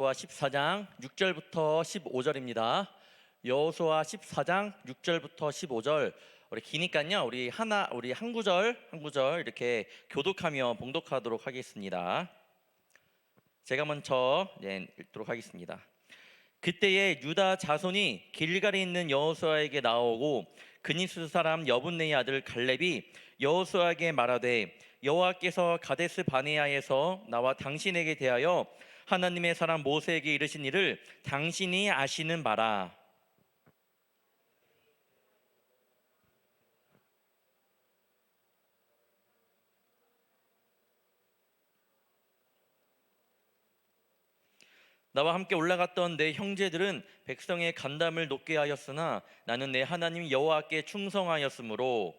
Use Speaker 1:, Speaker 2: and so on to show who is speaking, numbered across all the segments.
Speaker 1: 여호수아 14장 6절부터 15절입니다. 여호수아 14장 6절부터 15절. 우리 기니까요. 우리 한 구절 한 구절 이렇게 교독하며 봉독하도록 하겠습니다. 제가 먼저 읽도록 하겠습니다. 그때에 유다 자손이 길갈에 있는 여호수아에게 나오고 그니스 사람 여분네의 아들 갈렙이 여호수아에게 말하되 여호와께서 가데스 바네아에서 나와 당신에게 대하여 하나님의 사람 모세에게 이르신 일을 당신이 아시는 바라. 나와 함께 올라갔던 내 형제들은 백성의 간담을 높게 하였으나 나는 내 하나님 여호와께 충성하였으므로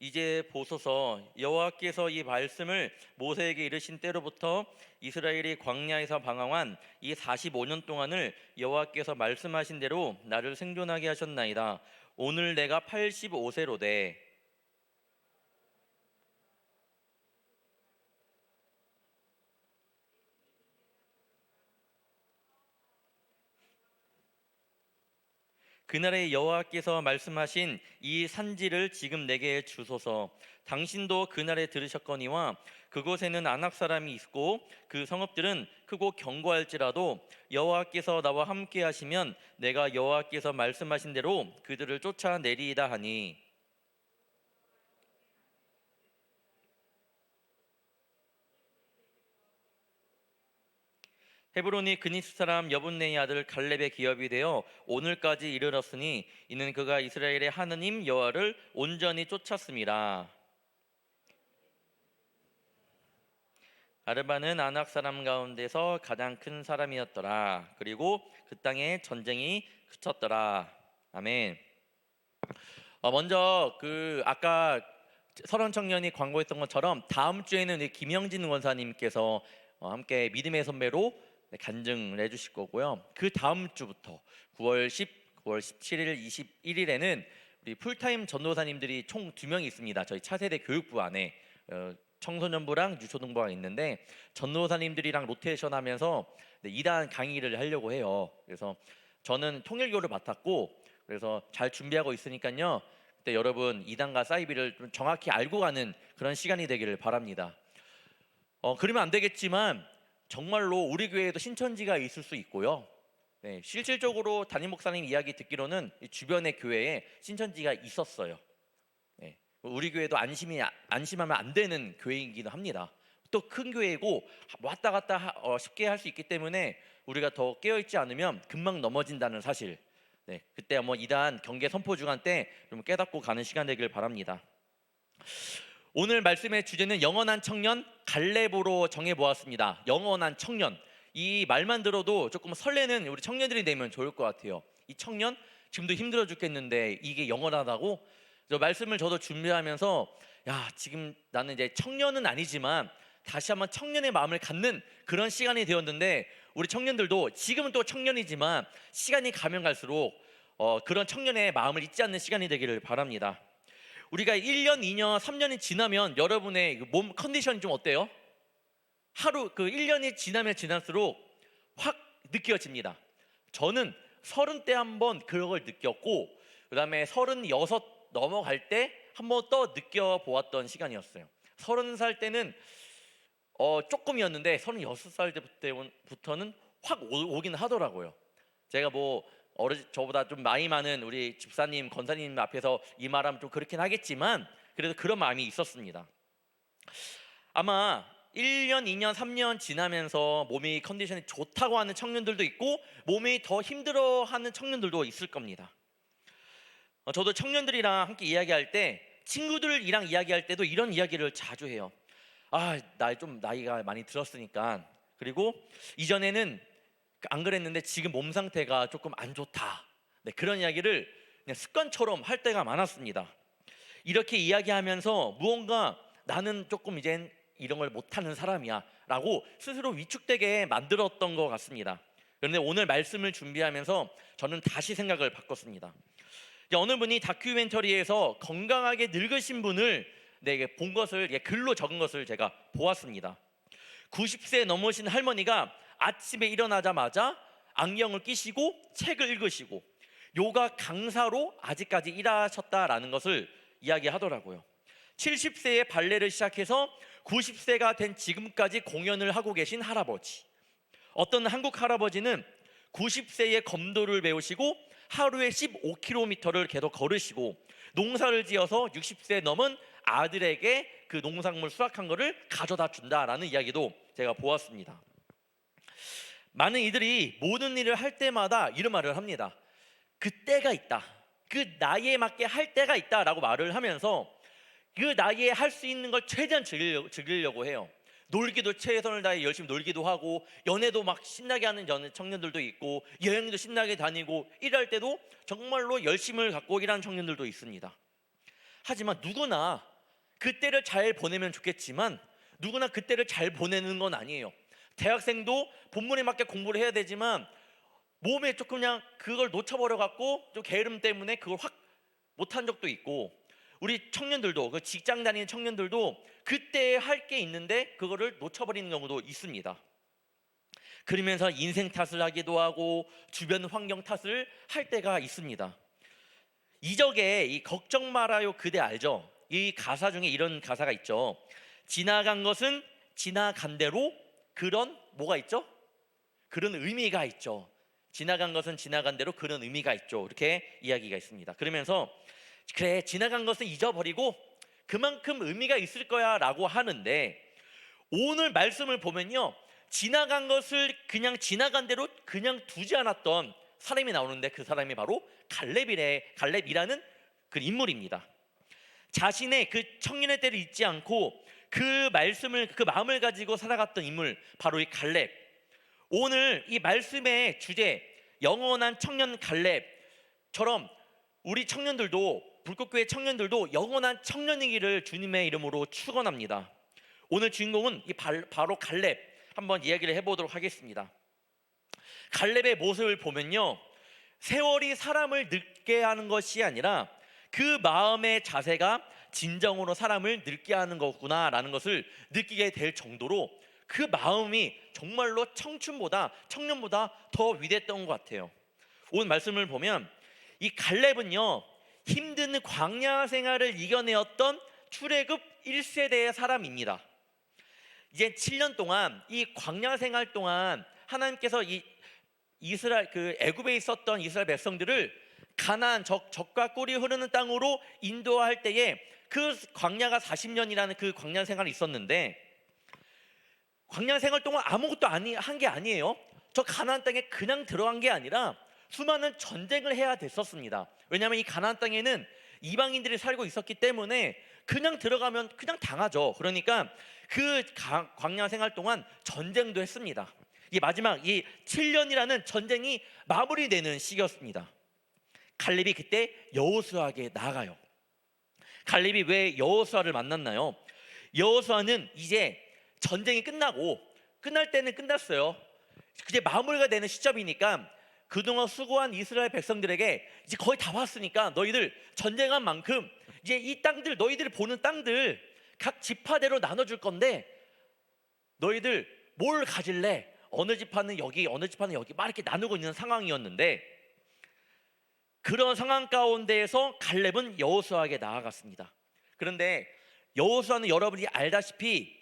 Speaker 1: 이제 보소서, 여호와께서 이 말씀을 모세에게 이르신 때로부터 이스라엘이 광야에서 방황한 이 45년 동안을 여호와께서 말씀하신 대로 나를 생존하게 하셨나이다. 오늘 내가 85세로되 그날에 여호와께서 말씀하신 이 산지를 지금 내게 주소서. 당신도 그날에 들으셨거니와 그곳에는 아낙 사람이 있고 그 성읍들은 크고 견고할지라도 여호와께서 나와 함께 하시면 내가 여호와께서 말씀하신 대로 그들을 쫓아내리이다 하니, 헤브론이 그니스 사람 여분네의 아들 갈렙의 기업이 되어 오늘까지 이르렀으니 이는 그가 이스라엘의 하느님 여호와를 온전히 쫓았음이라. 아르바는 아낙 사람 가운데서 가장 큰 사람이었더라. 그리고 그 땅에 전쟁이 그쳤더라. 아멘. 먼저 아까 설원 청년이 광고했던 것처럼 다음 주에는 우리 김영진 원사님께서 함께 믿음의 선배로 간증을 해주실 거고요. 그 다음 주부터 9월 17일, 21일에는 우리 풀타임 전도사님들이 총 2명이 있습니다. 저희 차세대 교육부 안에 청소년부랑 유초등부가 있는데 전도사님들이랑 로테이션 하면서 2단 강의를 하려고 해요. 그래서 저는 통일교를 맡았고, 그래서 잘 준비하고 있으니까요. 그때 여러분 2단과 사이비를 좀 정확히 알고 가는 그런 시간이 되기를 바랍니다. 그러면 안 되겠지만 정말로 우리 교회에도 신천지가 있을 수 있고요. 네, 실질적으로 담임 목사님 이야기 듣기로는 주변의 교회에 신천지가 있었어요. 네, 우리 교회도 안심하면 안 되는 교회이기도 합니다. 또 큰 교회이고 왔다 갔다 쉽게 할 수 있기 때문에 우리가 더 깨어있지 않으면 금방 넘어진다는 사실. 네, 그때 뭐 2단 경계 선포 주간 때 좀 깨닫고 가는 시간 되길 바랍니다. 오늘 말씀의 주제는 영원한 청년 갈렙으로 정해 보았습니다. 영원한 청년, 이 말만 들어도 조금 설레는 우리 청년들이 되면 좋을 것 같아요. 이 청년 지금도 힘들어 죽겠는데 이게 영원하다고? 저 말씀을 저도 준비하면서 지금 나는 이제 청년은 아니지만 다시 한번 청년의 마음을 갖는 그런 시간이 되었는데, 우리 청년들도 지금은 또 청년이지만 시간이 가면 갈수록 그런 청년의 마음을 잊지 않는 시간이 되기를 바랍니다. 우리가 1년, 2년, 3년이 지나면 여러분의 몸 컨디션이 좀 어때요? 1년이 지나면 지날수록 확 느껴집니다. 저는 30대 한번 그걸 느꼈고, 그 다음에 36 넘어갈 때 한 번 더 느껴보았던 시간이었어요. 30살 때는 조금이었는데 36살 때부터는 확 오긴 하더라고요. 제가 저보다 좀 나이 많은 우리 집사님, 권사님 앞에서 이 말하면 좀 그렇긴 하겠지만 그래도 그런 마음이 있었습니다. 아마 1년, 2년, 3년 지나면서 몸이 컨디션이 좋다고 하는 청년들도 있고 몸이 더 힘들어하는 청년들도 있을 겁니다. 저도 청년들이랑 함께 이야기할 때, 친구들이랑 이야기할 때도 이런 이야기를 자주 해요. 나 좀 나이가 많이 들었으니까, 그리고 이전에는 안 그랬는데 지금 몸 상태가 조금 안 좋다. 네, 그런 이야기를 그냥 습관처럼 할 때가 많았습니다. 이렇게 이야기하면서 무언가 나는 조금 이젠 이런 걸 못하는 사람이야 라고 스스로 위축되게 만들었던 것 같습니다. 그런데 오늘 말씀을 준비하면서 저는 다시 생각을 바꿨습니다. 어느 분이 다큐멘터리에서 건강하게 늙으신 분을 본 것을 글로 적은 것을 제가 보았습니다. 90세 넘으신 할머니가 아침에 일어나자마자 안경을 끼시고 책을 읽으시고 요가 강사로 아직까지 일하셨다라는 것을 이야기하더라고요. 70세에 발레를 시작해서 90세가 된 지금까지 공연을 하고 계신 할아버지, 어떤 한국 할아버지는 90세에 검도를 배우시고 하루에 15km를 계속 걸으시고 농사를 지어서 60세 넘은 아들에게 그 농작물 수확한 거를 가져다 준다라는 이야기도 제가 보았습니다. 많은 이들이 모든 일을 할 때마다 이런 말을 합니다. 그 때가 있다, 그 나이에 맞게 할 때가 있다라고 말을 하면서 그 나이에 할 수 있는 걸 최대한 즐기려고 해요. 놀기도 최선을 다해 열심히 놀기도 하고, 연애도 막 신나게 하는 청년들도 있고, 여행도 신나게 다니고, 일할 때도 정말로 열심을 갖고 일하는 청년들도 있습니다. 하지만 누구나 그때를 잘 보내면 좋겠지만 누구나 그때를 잘 보내는 건 아니에요. 대학생도 본문에 맞게 공부를 해야 되지만 몸에 조금 그냥 그걸 놓쳐버려 갖고 좀 게으름 때문에 그걸 확 못한 적도 있고, 우리 청년들도, 그 직장 다니는 청년들도 그때 할 게 있는데 그거를 놓쳐버리는 경우도 있습니다. 그러면서 인생 탓을 하기도 하고 주변 환경 탓을 할 때가 있습니다. 이적의 이 걱정 말아요 그대 알죠? 이 가사 중에 이런 가사가 있죠. 지나간 것은 지나간 대로 그런 뭐가 있죠? 그런 의미가 있죠. 지나간 것은 지나간 대로 그런 의미가 있죠. 이렇게 이야기가 있습니다. 그러면서 그래, 지나간 것은 잊어버리고 그만큼 의미가 있을 거야 라고 하는데, 오늘 말씀을 보면요, 지나간 것을 그냥 지나간 대로 그냥 두지 않았던 사람이 나오는데 그 사람이 바로 갈렙이라는 그 인물입니다. 자신의 그 청년의 때를 잊지 않고 그 말씀을, 그 마음을 가지고 살아갔던 인물, 바로 이 갈렙. 오늘 이 말씀의 주제, 영원한 청년 갈렙처럼 우리 청년들도, 불꽃교회 청년들도 영원한 청년이기를 주님의 이름으로 축원합니다. 오늘 주인공은 바로 갈렙, 한번 이야기를 해보도록 하겠습니다. 갈렙의 모습을 보면요, 세월이 사람을 늙게 하는 것이 아니라 그 마음의 자세가 진정으로 사람을 늙게 하는 거구나라는 것을 느끼게 될 정도로 그 마음이 정말로 청년보다 더 위대했던 것 같아요. 오늘 말씀을 보면 이 갈렙은요, 힘든 광야 생활을 이겨내었던 출애굽 1세대의 사람입니다. 이제 7년 동안 이 광야 생활 동안 하나님께서 이 이스라엘, 그 애굽에 있었던 이스라엘 백성들을 가나안, 적과 꿀이 흐르는 땅으로 인도할 때에 그 광야가 40년이라는 그 광야 생활이 있었는데, 광야 생활 동안 아무것도 한 게 아니에요. 저 가나안 땅에 그냥 들어간 게 아니라 수많은 전쟁을 해야 됐었습니다. 왜냐하면 이 가나안 땅에는 이방인들이 살고 있었기 때문에 그냥 들어가면 그냥 당하죠. 그러니까 그 광야 생활 동안 전쟁도 했습니다. 이 마지막 이 7년이라는 전쟁이 마무리되는 시기였습니다. 갈렙이 그때 여호수아에게 나아가요. 갈렙이 왜 여호수아를 만났나요? 여호수아는 이제 전쟁이 끝날 때는 끝났어요. 이제 마무리가 되는 시점이니까 그동안 수고한 이스라엘 백성들에게 이제 거의 다 왔으니까 너희들 전쟁한 만큼 이제 이 땅들, 너희들이 보는 땅들 각 지파대로 나눠줄 건데 너희들 뭘 가질래? 어느 지파는 여기, 어느 지파는 여기 막 이렇게 나누고 있는 상황이었는데, 그런 상황 가운데에서 갈렙은 여호수아에게 나아갔습니다. 그런데 여호수아는 여러분이 알다시피,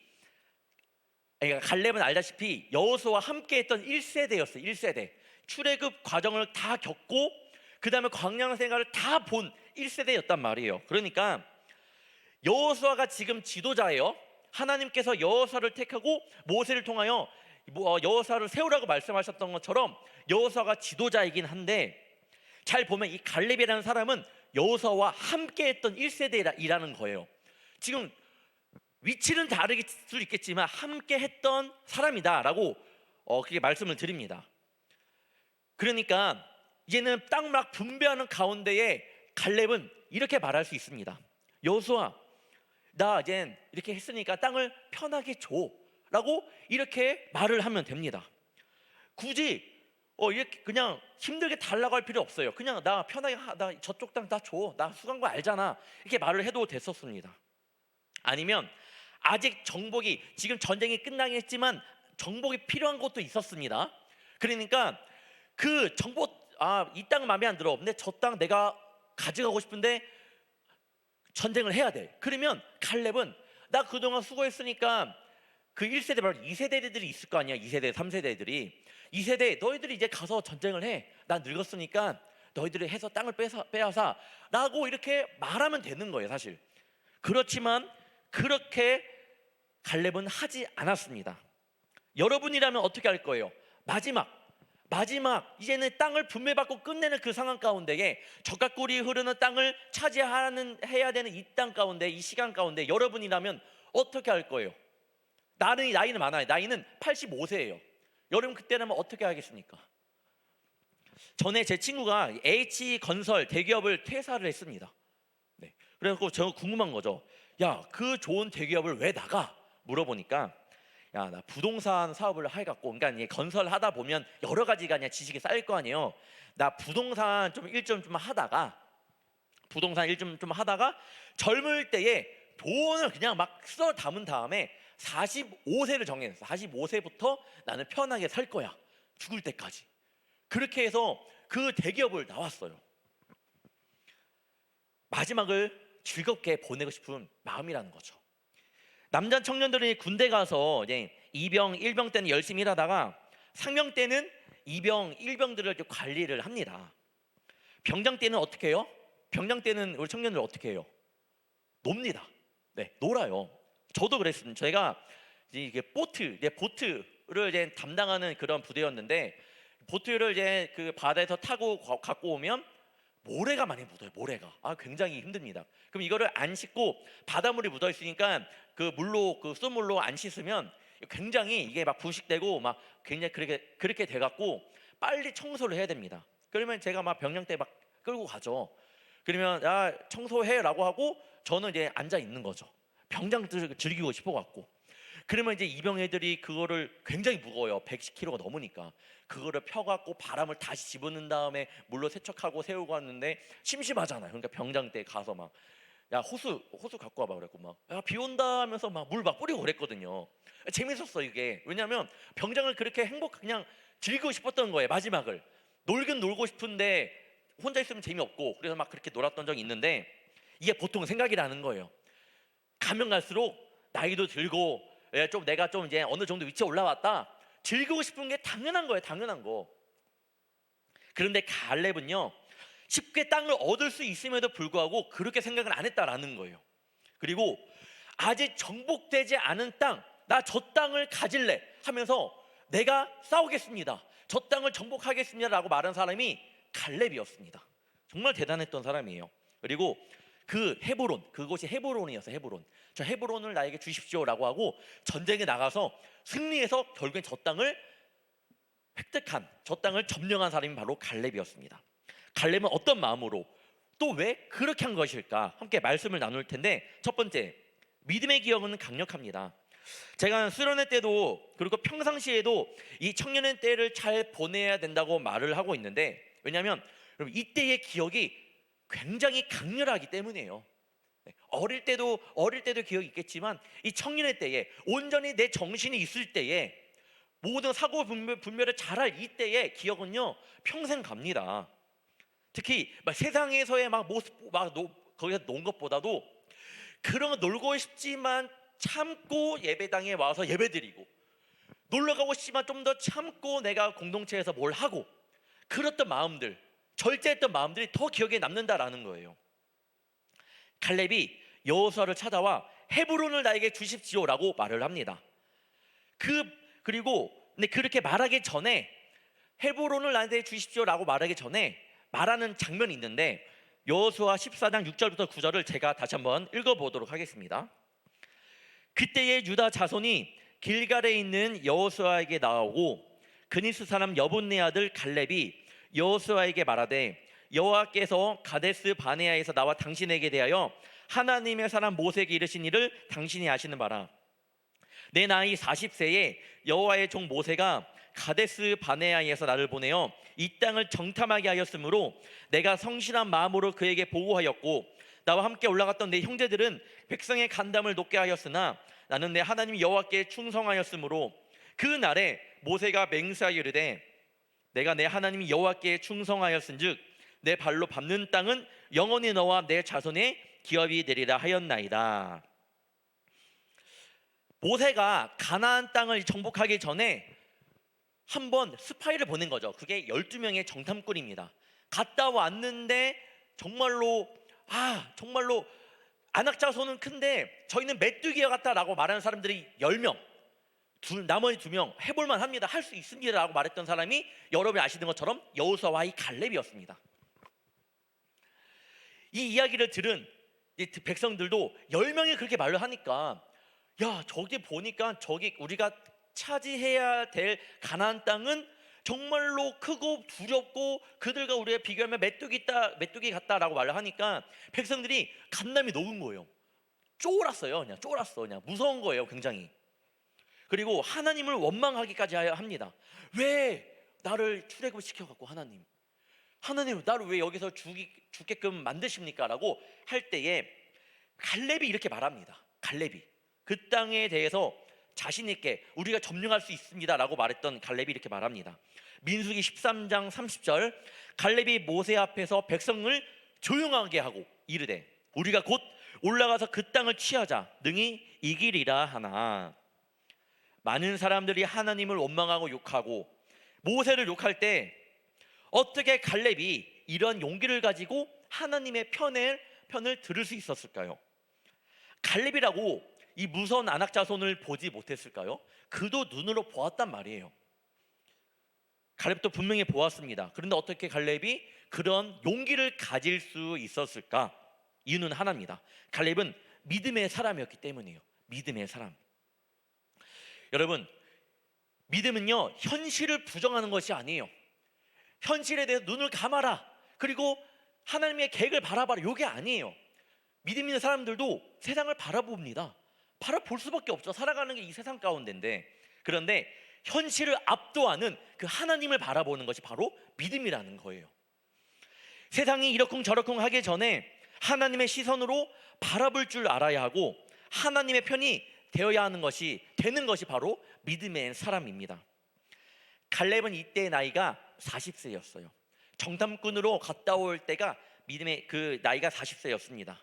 Speaker 1: 갈렙은 알다시피 여호수아와 함께했던 1세대였어요. 1세대. 출애굽 과정을 다 겪고 그 다음에 광야 생활을 다 본 1세대였단 말이에요. 그러니까 여호수아가 지금 지도자예요. 하나님께서 여호수아를 택하고 모세를 통하여 여호수아를 세우라고 말씀하셨던 것처럼 여호수아가 지도자이긴 한데, 잘 보면 이 갈렙이라는 사람은 여호수아와 함께했던 1세대이라는 거예요. 지금 위치는 다르게 수 있겠지만 함께했던 사람이다라고 그렇게 말씀을 드립니다. 그러니까 이제는 땅 막 분배하는 가운데에 갈렙은 이렇게 말할 수 있습니다. 여호수아, 나 이젠 이렇게 했으니까 땅을 편하게 줘라고 이렇게 말을 하면 됩니다. 굳이 이렇게 그냥 힘들게 달라고 할 필요 없어요. 그냥 나 편하게 나 저쪽 땅 다 줘. 나 수고한 거 알잖아. 이렇게 말을 해도 됐었습니다. 아니면 아직 정복이 지금 전쟁이 끝나긴 했지만 정복이 필요한 것도 있었습니다. 그러니까 그 정복 이 땅은 마음에 안 들어. 근데 저 땅 내가 가져가고 싶은데 전쟁을 해야 돼. 그러면 칼렙은 나 그동안 수고했으니까 그 1세대 말고 2세대들이 있을 거 아니야. 2세대, 3세대들이 2세대 너희들이 이제 가서 전쟁을 해. 난 늙었으니까 너희들이 해서 땅을 빼앗아 라고 이렇게 말하면 되는 거예요 사실. 그렇지만 그렇게 갈렙은 하지 않았습니다. 여러분이라면 어떻게 할 거예요? 마지막 이제는 땅을 분배받고 끝내는 그 상황 가운데에 젖과 꿀이 흐르는 땅을 해야 되는 이 땅 가운데, 이 시간 가운데 여러분이라면 어떻게 할 거예요? 나이는 많아요. 나이는 85세예요. 여러분 그때라면 어떻게 하겠습니까? 전에 제 친구가 H건설 대기업을 퇴사를 했습니다. 네. 그래서 제가 궁금한 거죠. 야, 그 좋은 대기업을 왜 나가? 물어보니까 야, 나 부동산 사업을 해갖고, 그러니까 건설하다 보면 여러 가지가 그냥 지식이 쌓일 거 아니에요. 나 부동산 좀 하다가 젊을 때에 돈을 그냥 막 써 담은 다음에 45세를 정해놨어. 45세부터 나는 편하게 살 거야. 죽을 때까지. 그렇게 해서 그 대기업을 나왔어요. 마지막을 즐겁게 보내고 싶은 마음이라는 거죠. 남자 청년들이 군대 가서 이제 이병, 일병 때는 열심히 일하다가 상병 때는 이병, 일병들을 관리를 합니다. 병장 때는 어떻게 해요? 병장 때는 우리 청년들 어떻게 해요? 놉니다. 네, 놀아요. 저도 그랬습니다. 제가 이게 보트를 이제 담당하는 그런 부대였는데, 보트를 이제 그 바다에서 타고 갖고 오면 모래가 많이 묻어요. 모래가 굉장히 힘듭니다. 그럼 이거를 안 씻고 바닷물이 묻어 있으니까 그 수물로 안 씻으면 굉장히 이게 막 부식되고 막 굉장히 그렇게 돼갖고 빨리 청소를 해야 됩니다. 그러면 제가 막 병장 때 막 끌고 가죠. 그러면 야, 청소해라고 하고 저는 이제 앉아 있는 거죠. 병장 즐기고 싶어갖고. 그러면 이제 이병 애들이 그거를 굉장히 무거워요. 110kg가 넘으니까 그거를 펴갖고 바람을 다시 집어넣은 다음에 물로 세척하고 세우고 왔는데 심심하잖아요. 그러니까 병장 때 가서 막 야, 호수 갖고 와봐 그랬고 막 야, 비 온다 하면서 막 물 막 뿌리고 그랬거든요. 재밌었어 이게. 왜냐하면 병장을 그렇게 그냥 즐기고 싶었던 거예요. 마지막을 놀긴 놀고 싶은데 혼자 있으면 재미없고, 그래서 막 그렇게 놀았던 적이 있는데, 이게 보통 생각이라는 거예요. 가면 갈수록 나이도 들고 내가 좀 이제 어느 정도 위치에 올라왔다, 즐기고 싶은 게 당연한 거예요. 당연한 거. 그런데 갈렙은요, 쉽게 땅을 얻을 수 있음에도 불구하고 그렇게 생각을 안 했다라는 거예요. 그리고 아직 정복되지 않은 땅, 나 저 땅을 가질래 하면서 내가 싸우겠습니다, 저 땅을 정복하겠습니다라고 말한 사람이 갈렙이었습니다. 정말 대단했던 사람이에요. 그리고 그 그곳이 헤브론이었어요. 저 헤브론을 나에게 주십시오라고 하고 전쟁에 나가서 승리해서 결국엔 저 땅을 점령한 사람이 바로 갈렙이었습니다. 갈렙은 어떤 마음으로 또 왜 그렇게 한 것일까? 함께 말씀을 나눌 텐데, 첫 번째, 믿음의 기억은 강력합니다. 제가 수련회 때도 그리고 평상시에도 이 청년의 때를 잘 보내야 된다고 말을 하고 있는데, 왜냐하면 이때의 기억이 굉장히 강렬하기 때문이에요. 어릴 때도 기억이 있겠지만 이 청년의 때에 온전히 내 정신이 있을 때에 모든 사고 분별을 잘할 이때의 기억은요 평생 갑니다. 특히 세상에서의 모습 거기서 논 것보다도 그런 거 놀고 싶지만 참고 예배당에 와서 예배드리고, 놀러 가고 싶지만 좀 더 참고 내가 공동체에서 뭘 하고, 그랬던 마음들, 절제했던 마음들이 더 기억에 남는다라는 거예요. 갈렙이 여호수아를 찾아와 헤브론을 나에게 주십시오라고 말을 합니다. 그리고 근데 그렇게 말하기 전에, 헤브론을 나에게 주십시오라고 말하기 전에 말하는 장면이 있는데, 여호수아 14장 6절부터 9절을 제가 다시 한번 읽어보도록 하겠습니다. 그때의 유다 자손이 길갈에 있는 여호수아에게 나오고 그니스 사람 여분네 아들 갈렙이 여호수아에게 말하되, 여호와께서 가데스 바네아에서 나와 당신에게 대하여 하나님의 사람 모세에게 이르신 일을 당신이 아시는 바라. 내 나이 40세에 여호와의 종 모세가 가데스 바네아에서 나를 보내어 이 땅을 정탐하게 하였으므로 내가 성실한 마음으로 그에게 보고하였고 나와 함께 올라갔던 내 형제들은 백성의 간담을 높게 하였으나 나는 내 하나님 여호와께 충성하였으므로 그 날에 모세가 맹세하여 이르되 내가 내 하나님 여호와께 충성하였은즉 내 발로 밟는 땅은 영원히 너와 내 자손의 기업이 되리라 하였나이다. 모세가 가나안 땅을 정복하기 전에 한번 스파이를 보낸 거죠. 그게 12명의 정탐꾼입니다. 갔다 왔는데 정말로 안악자손은 큰데 저희는 메뚜기와 같다라고 말하는 사람들이 10명, 나머지 2명 해볼만 합니다, 할 수 있습니다 라고 말했던 사람이 여러분이 아시는 것처럼 여호수아와 이 갈렙이었습니다. 이 이야기를 들은 이 백성들도 10명이 그렇게 말을 하니까 야, 저기 보니까 저기 우리가 차지해야 될 가나안 땅은 정말로 크고 두렵고 그들과 우리가 비교하면 메뚜기 같다라고 말을 하니까 백성들이 간담이 녹은 거예요. 쫄았어요. 그냥 무서운 거예요, 굉장히. 그리고 하나님을 원망하기까지 합니다. 왜 나를 출애굽시켜 갖고 하나님 나를 왜 여기서 죽게끔 만드십니까? 라고 할 때에 갈렙이 이렇게 말합니다. 갈렙이 그 땅에 대해서 자신 있게 우리가 점령할 수 있습니다 라고 말했던 갈렙이 이렇게 말합니다. 민수기 13장 30절 갈렙이 모세 앞에서 백성을 조용하게 하고 이르되 우리가 곧 올라가서 그 땅을 취하자 능히 이기리라 하나. 많은 사람들이 하나님을 원망하고 욕하고 모세를 욕할 때 어떻게 갈렙이 이런 용기를 가지고 하나님의 편을 들을 수 있었을까요? 갈렙이라고 이 무서운 안악자손을 보지 못했을까요? 그도 눈으로 보았단 말이에요. 갈렙도 분명히 보았습니다. 그런데 어떻게 갈렙이 그런 용기를 가질 수 있었을까? 이유는 하나입니다. 갈렙은 믿음의 사람이었기 때문이에요. 믿음의 사람. 여러분, 믿음은요 현실을 부정하는 것이 아니에요. 현실에 대해서 눈을 감아라, 그리고 하나님의 계획을 바라봐라, 이게 아니에요. 믿음 있는 사람들도 세상을 바라봅니다. 바라볼 수밖에 없죠. 살아가는 게 이 세상 가운데인데. 그런데 현실을 압도하는 그 하나님을 바라보는 것이 바로 믿음이라는 거예요. 세상이 이러쿵 저러쿵 하기 전에 하나님의 시선으로 바라볼 줄 알아야 하고 하나님의 편이 되는 것이 바로 믿음의 사람입니다. 갈렙은 이때 나이가 40세였어요. 정탐꾼으로 갔다 올 때가 믿음의 그 나이가 40세였습니다.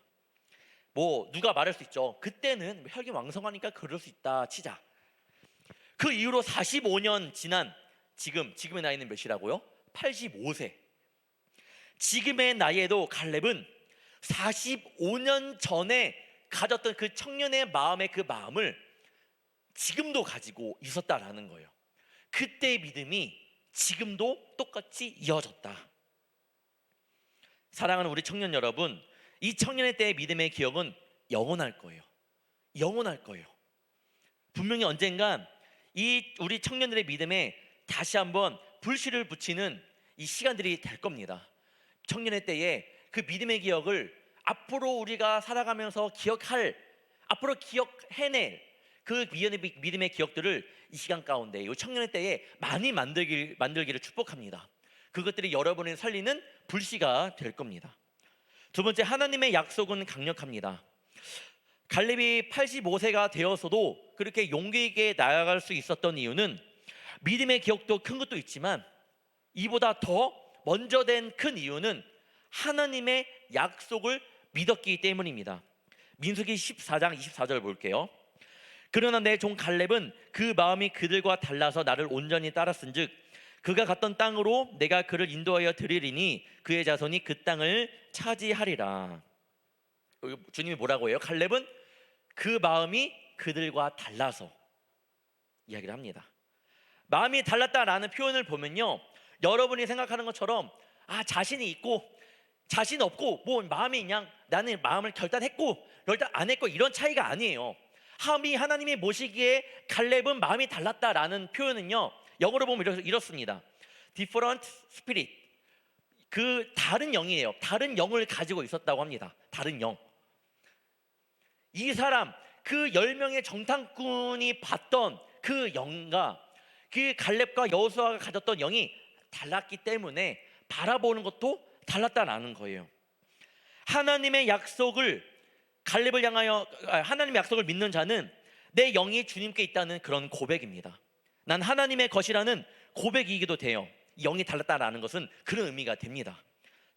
Speaker 1: 뭐 누가 말할 수 있죠. 그때는 혈기왕성하니까 그럴 수 있다 치자. 그 이후로 45년 지난 지금의 나이는 몇이라고요? 85세. 지금의 나이에도 갈렙은 45년 전에 가졌던 그 청년의 그 마음을 지금도 가지고 있었다라는 거예요. 그때의 믿음이 지금도 똑같이 이어졌다. 사랑하는 우리 청년 여러분, 이 청년의 때의 믿음의 기억은 영원할 거예요. 영원할 거예요. 분명히 언젠간 이 우리 청년들의 믿음에 다시 한번 불씨를 붙이는 이 시간들이 될 겁니다. 청년의 때에 그 믿음의 기억을 앞으로 우리가 살아가면서 앞으로 기억해낼 그 믿음의 기억들을 이 시간 가운데 이 청년의 때에 많이 만들기를 축복합니다. 그것들이 여러분을 살리는 불씨가 될 겁니다. 두 번째, 하나님의 약속은 강력합니다. 갈렙이 85세가 되어서도 그렇게 용기 있게 나아갈 수 있었던 이유는 믿음의 기억도 큰 것도 있지만 이보다 더 먼저 된 큰 이유는 하나님의 약속을 믿었기 때문입니다. 민수기 14장 24절 볼게요. 그러나 내 종 갈렙은 그 마음이 그들과 달라서 나를 온전히 따랐은즉 그가 갔던 땅으로 내가 그를 인도하여 드리리니 그의 자손이 그 땅을 차지하리라. 주님이 뭐라고 해요? 갈렙은 그 마음이 그들과 달라서 이야기를 합니다. 마음이 달랐다라는 표현을 보면요, 여러분이 생각하는 것처럼 자신이 있고 자신 없고 뭐 마음이 그냥 나는 마음을 결단했고 결단 안 했고 이런 차이가 아니에요. 하나님이 모시기에 갈렙은 마음이 달랐다라는 표현은요, 영어로 보면 이렇습니다. different spirit. 그 다른 영이에요. 다른 영을 가지고 있었다고 합니다. 다른 영. 이 사람, 그 10명의 정탐꾼이 봤던 그 영과 그 갈렙과 여호수아가 가졌던 영이 달랐기 때문에 바라보는 것도 달랐다라는 거예요. 하나님의 약속을 갈렙을 향하여 하나님의 약속을 믿는 자는 내 영이 주님께 있다는 그런 고백입니다. 난 하나님의 것이라는 고백이기도 돼요. 영이 달랐다라는 것은 그런 의미가 됩니다.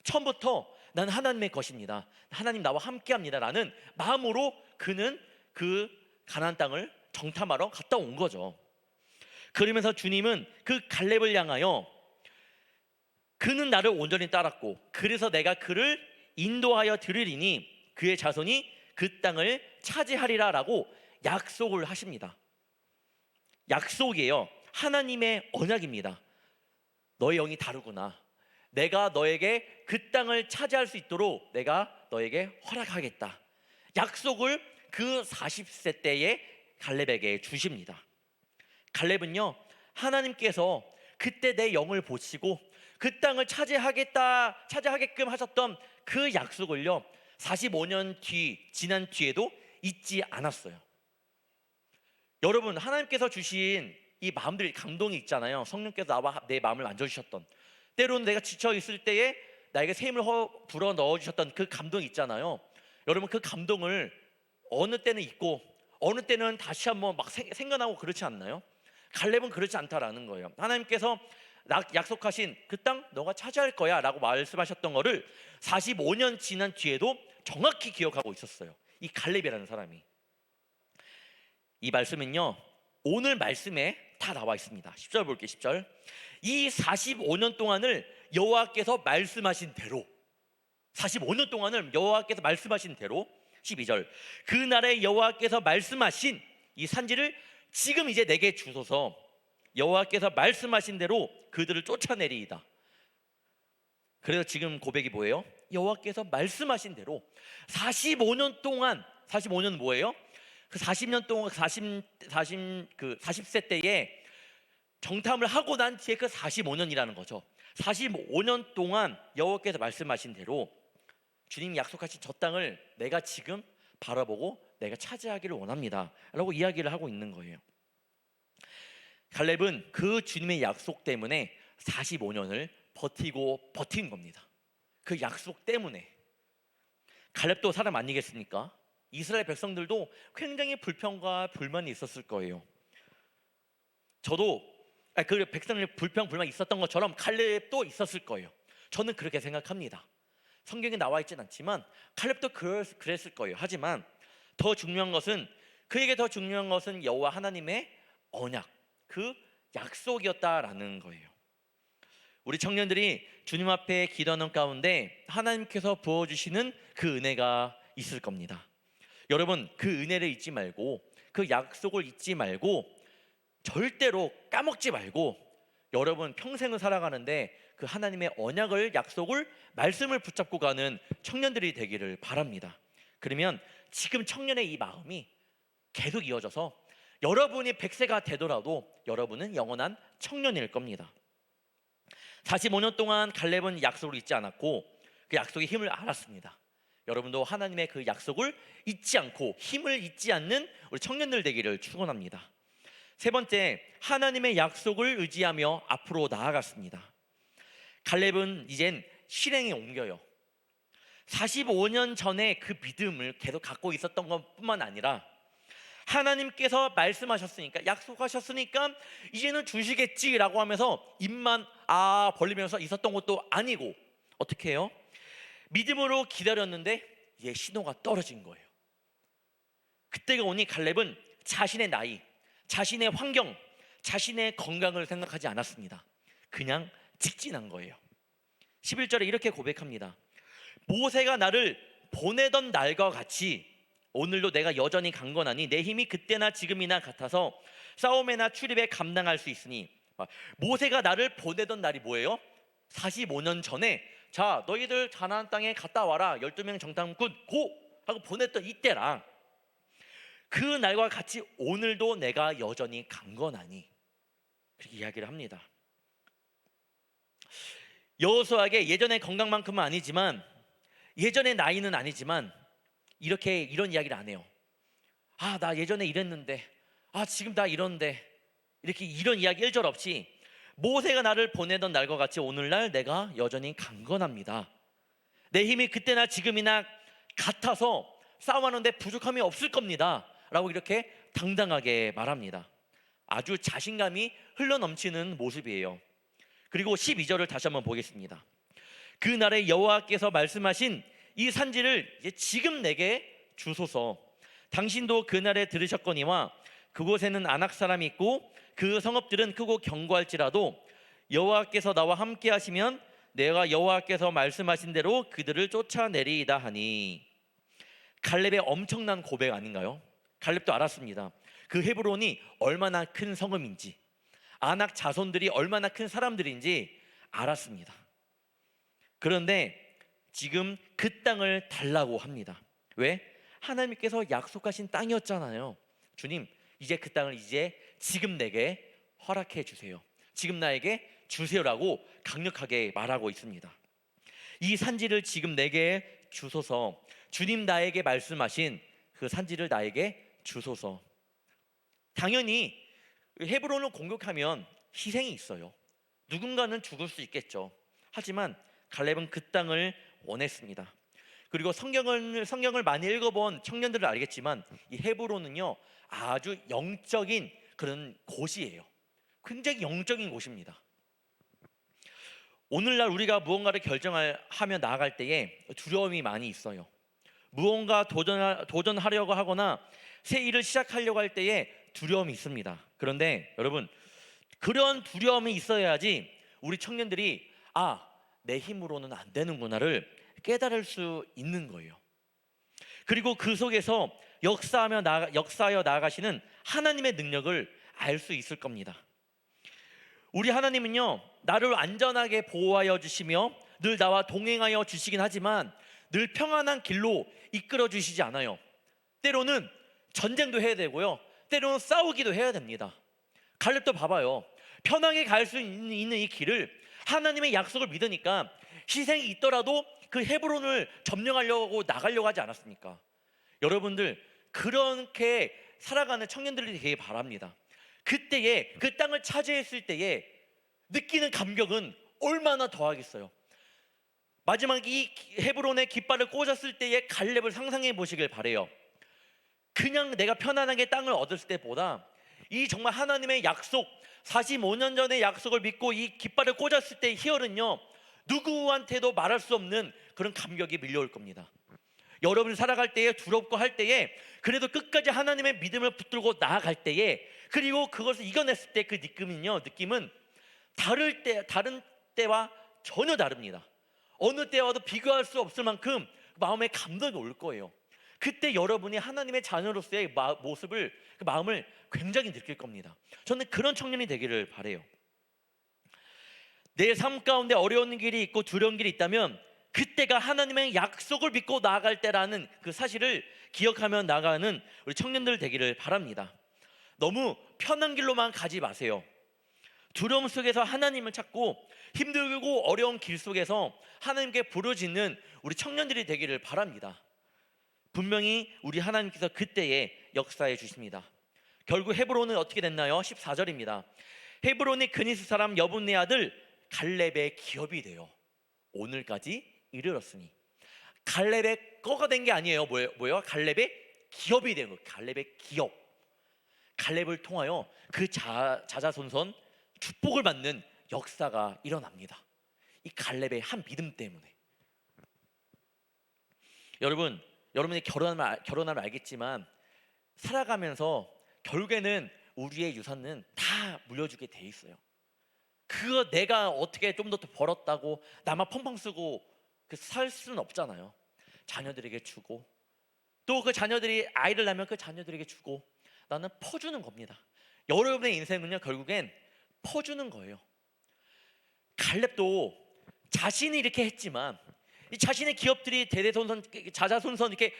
Speaker 1: 처음부터 난 하나님의 것입니다. 하나님 나와 함께합니다라는 마음으로 그는 그 가나안 땅을 정탐하러 갔다 온 거죠. 그러면서 주님은 그 갈렙을 향하여 그는 나를 온전히 따랐고 그래서 내가 그를 인도하여 드리리니 그의 자손이 그 땅을 차지하리라라고 약속을 하십니다. 약속이에요. 하나님의 언약입니다. 너의 영이 다르구나. 내가 너에게 그 땅을 차지할 수 있도록 내가 너에게 허락하겠다. 약속을 그 40세 때에 갈렙에게 주십니다. 갈렙은요, 하나님께서 그때 내 영을 보시고 그 땅을 차지하게끔 하셨던 그 약속을요 45년 지난 뒤에도 잊지 않았어요. 여러분, 하나님께서 주신 이 마음들, 감동이 있잖아요. 성령께서 나와 내 마음을 만져주셨던, 때로는 내가 지쳐 있을 때에 나에게 새 힘을 불어 넣어주셨던 그 감동이 있잖아요. 여러분, 그 감동을 어느 때는 잊고 어느 때는 다시 한번 막 생겨나고 그렇지 않나요? 갈렙은 그렇지 않다라는 거예요. 하나님께서 약속하신 그 땅 너가 차지할 거야 라고 말씀하셨던 거를 45년 지난 뒤에도 정확히 기억하고 있었어요, 이 갈렙이라는 사람이. 이 말씀은요 오늘 말씀에 다 나와 있습니다. 10절 볼게요. 10절. 이 45년 동안을 여호와께서 말씀하신 대로, 45년 동안을 여호와께서 말씀하신 대로. 12절. 그날에 여호와께서 말씀하신 이 산지를 지금 이제 내게 주소서. 여호와께서 말씀하신 대로 그들을 쫓아내리이다. 그래서 지금 고백이 뭐예요? 여호와께서 말씀하신 대로 45년 동안, 45년 뭐예요? 그 40년 동안 40세 때에 정탐을 하고 난 뒤에 그 45년이라는 거죠. 45년 동안 여호와께서 말씀하신 대로 주님이 약속하신 저 땅을 내가 지금 바라보고 내가 차지하기를 원합니다 라고 이야기를 하고 있는 거예요. 갈렙은 그 주님의 약속 때문에 45년을 버틴 겁니다. 그 약속 때문에. 갈렙도 사람 아니겠습니까? 이스라엘 백성들도 굉장히 불평과 불만이 있었을 거예요. 저도 그 백성들 불만이 있었던 것처럼 갈렙도 있었을 거예요. 저는 그렇게 생각합니다. 성경에 나와 있진 않지만 갈렙도 그랬을 거예요. 하지만 그에게 더 중요한 것은 여호와 하나님의 언약, 그 약속이었다라는 거예요. 우리 청년들이 주님 앞에 기도하는 가운데 하나님께서 부어주시는 그 은혜가 있을 겁니다. 여러분, 그 은혜를 잊지 말고 그 약속을 잊지 말고 절대로 까먹지 말고 여러분 평생을 살아가는데 그 하나님의 언약을, 약속을, 말씀을 붙잡고 가는 청년들이 되기를 바랍니다. 그러면 지금 청년의 이 마음이 계속 이어져서 여러분이 100세가 되더라도 여러분은 영원한 청년일 겁니다. 45년 동안 갈렙은 약속을 잊지 않았고 그 약속의 힘을 알았습니다. 여러분도 하나님의 그 약속을 잊지 않고 힘을 잊지 않는 우리 청년들 되기를 축원합니다. 세 번째, 하나님의 약속을 의지하며 앞으로 나아갔습니다. 갈렙은 이젠 실행에 옮겨요. 45년 전에 그 믿음을 계속 갖고 있었던 것뿐만 아니라 하나님께서 말씀하셨으니까, 약속하셨으니까 이제는 주시겠지라고 하면서 입만 벌리면서 있었던 것도 아니고 어떻게 해요? 믿음으로 기다렸는데 이제 신호가 떨어진 거예요. 그때가 오니 갈렙은 자신의 나이, 자신의 환경, 자신의 건강을 생각하지 않았습니다. 그냥 직진한 거예요. 11절에 이렇게 고백합니다. 모세가 나를 보내던 날과 같이 오늘도 내가 여전히 강건하니 내 힘이 그때나 지금이나 같아서 싸움에나 출입에 감당할 수 있으니. 모세가 나를 보내던 날이 뭐예요? 45년 전에 자 너희들 가나안 땅에 갔다 와라, 12명 정탐꾼 고! 하고 보냈던 이때랑 그 날과 같이 오늘도 내가 여전히 강건하니, 그렇게 이야기를 합니다. 여호수아에게 예전의 건강만큼은 아니지만, 예전의 나이는 아니지만 이런 이야기를 안 해요. 나 예전에 이랬는데, 지금 나 이런데 이렇게 이런 이야기 1절 없이 모세가 나를 보내던 날과 같이 오늘날 내가 여전히 강건합니다. 내 힘이 그때나 지금이나 같아서 싸움하는데 부족함이 없을 겁니다 라고 이렇게 당당하게 말합니다. 아주 자신감이 흘러넘치는 모습이에요. 그리고 12절을 다시 한번 보겠습니다. 그날에 여호와께서 말씀하신 이 산지를 이제 지금 내게 주소서. 당신도 그날에 들으셨거니와 그곳에는 아낙 사람이 있고 그 성읍들은 크고 견고할지라도 여호와께서 나와 함께 하시면 내가 여호와께서 말씀하신 대로 그들을 쫓아내리이다 하니. 갈렙의 엄청난 고백 아닌가요? 갈렙도 알았습니다. 그 헤브론이 얼마나 큰 성읍인지, 아낙 자손들이 얼마나 큰 사람들인지 알았습니다. 그런데 지금 그 땅을 달라고 합니다. 왜? 하나님께서 약속하신 땅이었잖아요. 주님, 이제 그 땅을 이제 지금 내게 허락해 주세요. 지금 나에게 주세요라고 강력하게 말하고 있습니다. 이 산지를 지금 내게 주소서. 주님 나에게 말씀하신 그 산지를 나에게 주소서. 당연히 헤브론을 공격하면 희생이 있어요. 누군가는 죽을 수 있겠죠. 하지만 갈렙은 그 땅을 원했습니다. 그리고 성경을 많이 읽어본 청년들은 알겠지만 이 헤브론은요 아주 영적인 그런 곳이에요. 굉장히 영적인 곳입니다. 오늘날 우리가 무언가를 결정하며 나아갈 때에 두려움이 많이 있어요. 무언가 도전하려고 하거나 새 일을 시작하려고 할 때에 두려움이 있습니다. 그런데 여러분, 그런 두려움이 있어야지 우리 청년들이 내 힘으로는 안 되는구나를 깨달을 수 있는 거예요. 그리고 그 속에서 역사하여 나아가시는 하나님의 능력을 알 수 있을 겁니다. 우리 하나님은요 나를 안전하게 보호하여 주시며 늘 나와 동행하여 주시긴 하지만 늘 평안한 길로 이끌어 주시지 않아요. 때로는 전쟁도 해야 되고요, 때로는 싸우기도 해야 됩니다. 갈렙도 봐봐요. 편하게 갈 수 있는 이 길을 하나님의 약속을 믿으니까 희생이 있더라도 그 헤브론을 점령하려고 나가려고 하지 않았습니까? 여러분들 그렇게 살아가는 청년들이 되길 바랍니다. 그때에 그 땅을 차지했을 때에 느끼는 감격은 얼마나 더하겠어요. 마지막 이 헤브론의 깃발을 꽂았을 때의 갈렙을 상상해 보시길 바래요. 그냥 내가 편안하게 땅을 얻었을 때보다 이 정말 하나님의 약속, 45년 전의 약속을 믿고 이 깃발을 꽂았을 때의 희열은요 누구한테도 말할 수 없는 그런 감격이 밀려올 겁니다. 여러분이 살아갈 때에 두렵고 할 때에 그래도 끝까지 하나님의 믿음을 붙들고 나아갈 때에 그리고 그것을 이겨냈을 때 그 느낌은 다른 때와 전혀 다릅니다. 어느 때와도 비교할 수 없을 만큼 마음에 감동이 올 거예요. 그때 여러분이 하나님의 자녀로서의 모습을, 그 마음을 굉장히 느낄 겁니다. 저는 그런 청년이 되기를 바래요. 내 삶 가운데 어려운 길이 있고 두려운 길이 있다면 그때가 하나님의 약속을 믿고 나아갈 때라는 그 사실을 기억하며 나가는 우리 청년들 되기를 바랍니다. 너무 편한 길로만 가지 마세요. 두려움 속에서 하나님을 찾고 힘들고 어려운 길 속에서 하나님께 부르짖는 우리 청년들이 되기를 바랍니다. 분명히 우리 하나님께서 그때에 역사해 주십니다. 결국 헤브론은 어떻게 됐나요? 14절입니다. 헤브론이 그니스 사람 여분네 아들 갈렙의 기업이 되어 오늘까지 이르렀으니. 갈렙의 거가 된 게 아니에요. 뭐예요? 갈렙의 기업이 된 거예요. 갈렙의 기업. 갈렙을 통하여 그 자자손손 축복을 받는 역사가 일어납니다. 이 갈렙의 한 믿음 때문에. 여러분이 결혼하면 알겠지만 살아가면서 결국에는 우리의 유산은 다 물려주게 돼 있어요. 그거 내가 어떻게 좀 더 벌었다고 나만 펑펑 쓰고 살 수는 없잖아요. 자녀들에게 주고 또 그 자녀들이 아이를 낳으면 그 자녀들에게 주고 나는 퍼주는 겁니다. 여러분의 인생은요 결국엔 퍼주는 거예요. 갈렙도 자신이 이렇게 했지만 이 자신의 기업들이 대대손손 자자손손 이렇게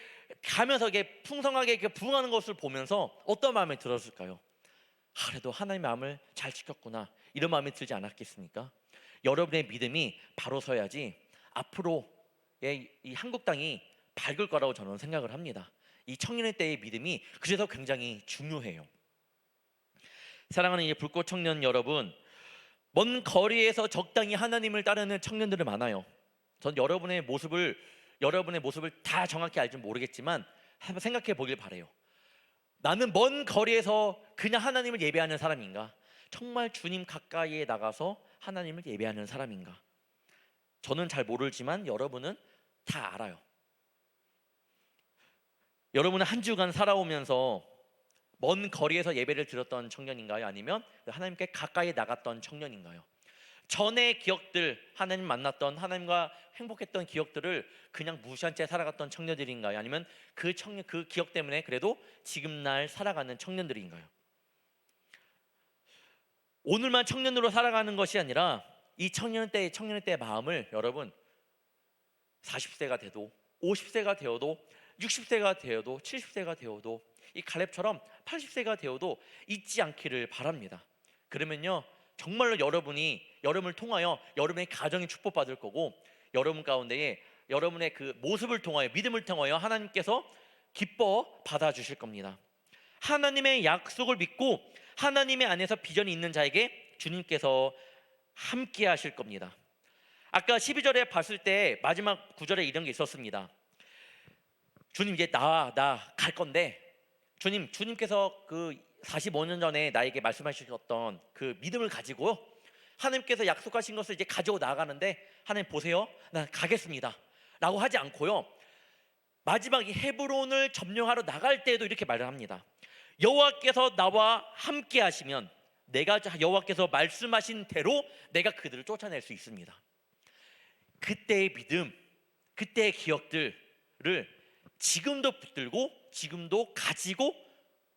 Speaker 1: 가면서 이렇게 풍성하게 이렇게 부흥하는 것을 보면서 어떤 마음이 들었을까요? 그래도 하나님의 마음을 잘 지켰구나 이런 마음이 들지 않았겠습니까? 여러분의 믿음이 바로 서야지 앞으로 이 한국 땅이 밝을 거라고 저는 생각을 합니다. 이 청년의 때의 믿음이 그래서 굉장히 중요해요. 사랑하는 이 불꽃 청년 여러분, 먼 거리에서 적당히 하나님을 따르는 청년들이 많아요. 전 여러분의 모습을 다 정확히 알지 모르겠지만 한번 생각해 보길 바래요. 나는 먼 거리에서 그냥 하나님을 예배하는 사람인가? 정말 주님 가까이에 나가서 하나님을 예배하는 사람인가? 저는 잘 모르지만 여러분은 다 알아요. 여러분은 한 주간 살아오면서 먼 거리에서 예배를 드렸던 청년인가요? 아니면 하나님께 가까이 나갔던 청년인가요? 전의 기억들, 하나님 만났던, 하나님과 행복했던 기억들을 그냥 무시한 채 살아갔던 청년들인가요? 아니면 그 기억 때문에 그래도 지금 날 살아가는 청년들인가요? 오늘만 청년으로 살아가는 것이 아니라 이 청년의 때의 마음을 여러분 40세가 돼도 50세가 되어도 60세가 되어도 70세가 되어도 이 갈렙처럼 80세가 되어도 잊지 않기를 바랍니다. 그러면요 정말로 여러분을 통하여 여러분의 가정이 축복받을 거고, 여러분 가운데에 여러분의 그 모습을 통하여, 믿음을 통하여 하나님께서 기뻐 받아주실 겁니다. 하나님의 약속을 믿고 하나님의 안에서 비전이 있는 자에게 주님께서 함께 하실 겁니다. 아까 12절에 봤을 때 마지막 9절에 이런 게 있었습니다. 주님 이제 나 갈 건데, 주님께서 그 45년 전에 나에게 말씀하셨던 그 믿음을 가지고요, 하나님께서 약속하신 것을 이제 가지고 나가는데, 하나님 보세요, 나 가겠습니다 라고 하지 않고요, 마지막 이 헤브론을 점령하러 나갈 때에도 이렇게 말을 합니다. 여호와께서 나와 함께 하시면 내가 여호와께서 말씀하신 대로 내가 그들을 쫓아낼 수 있습니다. 그때의 믿음, 그때의 기억들을 지금도 붙들고 지금도 가지고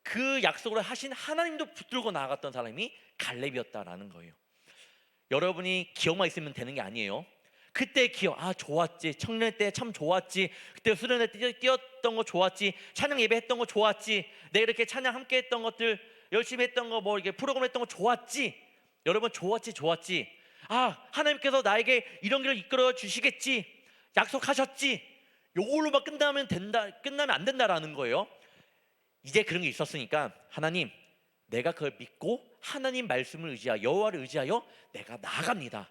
Speaker 1: 그 약속을 하신 하나님도 붙들고 나아갔던 사람이 갈렙이었다라는 거예요. 여러분이 기억만 있으면 되는 게 아니에요. 그때 기억, 좋았지, 청년 때 참 좋았지, 그때 수련회 때 뛰었던 거 좋았지, 찬양 예배했던 거 좋았지, 내가 이렇게 찬양 함께 했던 것들, 열심히 했던 거, 뭐 이렇게 프로그램 했던 거 좋았지. 여러분 좋았지. 하나님께서 나에게 이런 길을 이끌어 주시겠지, 약속하셨지. 요걸로만 끝나면 안 된다라는 거예요. 이제 그런 게 있었으니까 하나님, 내가 그걸 믿고 하나님 말씀을 의지하여, 여호와를 의지하여 내가 나아갑니다.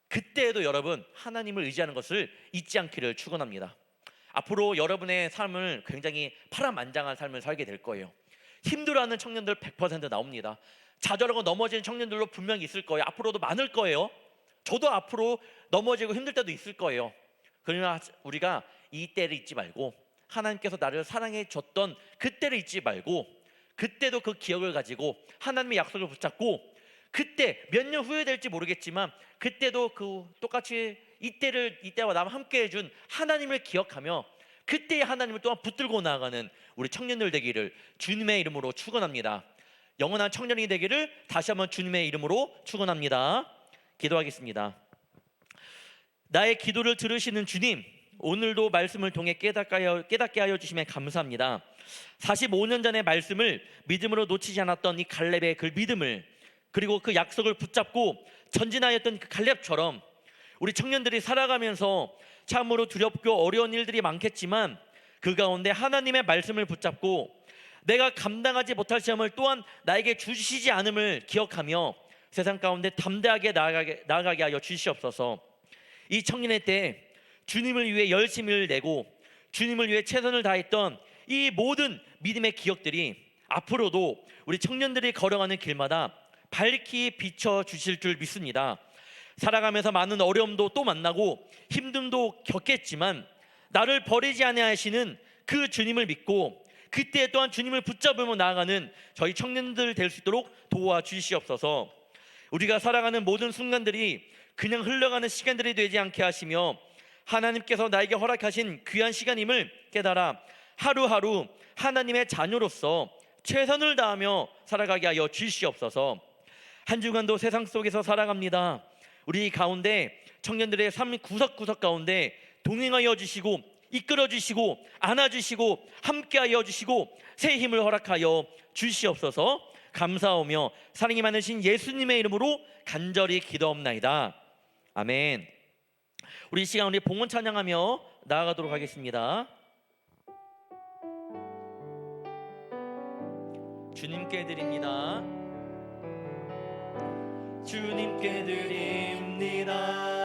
Speaker 1: 그때에도 여러분 하나님을 의지하는 것을 잊지 않기를 축원합니다. 앞으로 여러분의 삶을 굉장히 파란만장한 삶을 살게 될 거예요. 힘들어하는 청년들 100% 나옵니다. 좌절하고 넘어지는 청년들도 분명히 있을 거예요. 앞으로도 많을 거예요. 저도 앞으로 넘어지고 힘들 때도 있을 거예요. 그러나 우리가 이 때를 잊지 말고, 하나님께서 나를 사랑해 줬던 그때를 잊지 말고, 그때도 그 기억을 가지고 하나님의 약속을 붙잡고, 그때 몇 년 후에 될지 모르겠지만 그때도 그 똑같이 이때와 나와 함께 해준 하나님을 기억하며 그때의 하나님을 또한 붙들고 나아가는 우리 청년들 되기를 주님의 이름으로 축원합니다. 영원한 청년이 되기를 다시 한번 주님의 이름으로 축원합니다. 기도하겠습니다. 나의 기도를 들으시는 주님, 오늘도 말씀을 통해 깨닫게 하여 주심에 감사합니다. 45년 전의 말씀을 믿음으로 놓치지 않았던 이 갈렙의 그 믿음을, 그리고 그 약속을 붙잡고 전진하였던 그 갈렙처럼 우리 청년들이 살아가면서 참으로 두렵고 어려운 일들이 많겠지만 그 가운데 하나님의 말씀을 붙잡고 내가 감당하지 못할 시험을 또한 나에게 주시지 않음을 기억하며 세상 가운데 담대하게 나아가게 하여 주시옵소서. 이 청년의 때 주님을 위해 열심을 내고 주님을 위해 최선을 다했던 이 모든 믿음의 기억들이 앞으로도 우리 청년들이 걸어가는 길마다 밝히 비춰 주실 줄 믿습니다. 살아가면서 많은 어려움도 또 만나고 힘듦도 겪겠지만 나를 버리지 아니하시는 그 주님을 믿고 그때 또한 주님을 붙잡으며 나아가는 저희 청년들 될 수 있도록 도와주시옵소서. 우리가 살아가는 모든 순간들이 그냥 흘러가는 시간들이 되지 않게 하시며 하나님께서 나에게 허락하신 귀한 시간임을 깨달아 하루하루 하나님의 자녀로서 최선을 다하며 살아가게 하여 주시옵소서. 한 주간도 세상 속에서 살아갑니다. 우리 가운데 청년들의 삶 구석구석 가운데 동행하여 주시고 이끌어 주시고 안아주시고 함께하여 주시고 새 힘을 허락하여 주시옵소서. 감사하며 사랑이 많으신 예수님의 이름으로 간절히 기도옵나이다. 아멘. 우리 이 시간 우리 봉헌 찬양하며 나아가도록 하겠습니다. 주님께 드립니다. 주님께 드립니다.